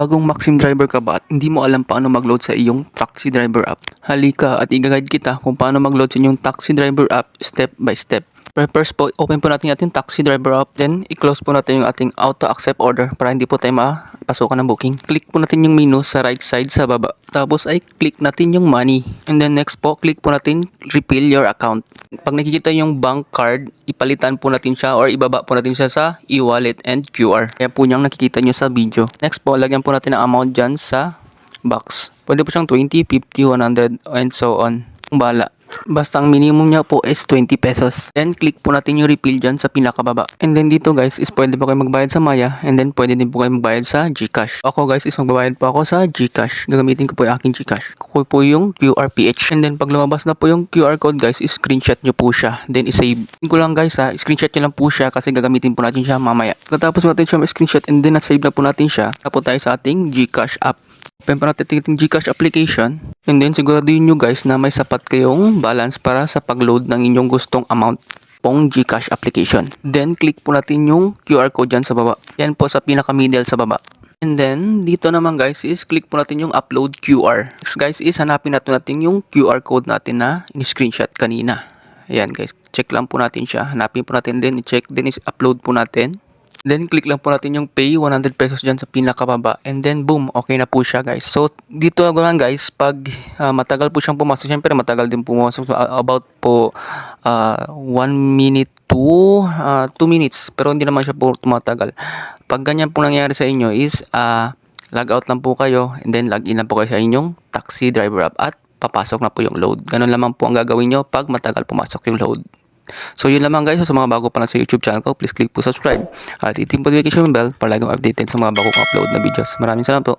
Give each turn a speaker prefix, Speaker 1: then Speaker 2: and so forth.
Speaker 1: Bagong Maxim driver ka ba at hindi mo alam paano mag-load sa iyong taxi driver app? Halika at i-guide kita kung paano mag-load sa inyong taxi driver app step by step. Pero first po, open po natin yung ating taxi driver app. Then, i-close po natin yung ating auto accept order para hindi po tayo mapasukan ng booking. Click po natin yung menu sa right side sa baba. Tapos ay click natin yung money. And then next po, click po natin refill your account. Pag nakikita yung bank card, ipalitan po natin siya or ibaba po natin siya sa e-wallet and QR. Kaya po niyang nakikita nyo sa video. Next po, lagyan po natin ang amount dyan sa box. Pwede po siyang 20, 50, 100 and so on. Kung bala. Basta ang minimum niya po is 20 pesos. Then click po natin yung refill dyan sa pinakababa. And then dito guys is pwede po kayo magbayad sa Maya and then pwede din po kayo magbayad sa GCash. Ako guys is magbabayad po ako sa GCash. Gagamitin ko po yung aking GCash. Kukuha po yung QRPH. And then pag lumabas na po yung QR code guys is screenshot nyo po siya. Then isave. Ko lang guys ha, screenshot nyo lang po siya kasi gagamitin po natin siya mamaya. Pagkatapos natin siya ma-screenshot and then na-save na po natin siya. Tapos tayo sa ating GCash app. Open pa natin yung GCash application and then siguraduhin nyo guys na may sapat kayong balance para sa pag-load ng inyong gustong amount pong GCash application. Then click po natin yung QR code dyan sa baba. Yan po sa pinaka-middle sa baba. And then dito naman guys is click po natin yung upload QR. Next guys is hanapin natin yung QR code natin na in-screenshot kanina. Ayan guys, check lang po natin siya. Hanapin po natin din, i-check din is upload po natin. Then, click lang po natin yung pay 100 pesos dyan sa pinakababa. And then, boom, okay na po siya guys. So, dito naman guys, pag matagal po siyang pumasok, syempre matagal din pumasok. So, about po 1 minute to 2 minutes. Pero hindi naman siya po tumatagal. Pag ganyan po nangyari sa inyo is, log out lang po kayo. And then, log in lang po kayo sa inyong taxi driver app. At papasok na po yung load. Ganun lamang po ang gagawin nyo pag matagal pumasok yung load. So yun lamang guys, sa mga bago pa lang sa YouTube channel ko, please click po subscribe at hit yung notification bell para laging updated sa mga bago kong upload na videos. Maraming salamat po.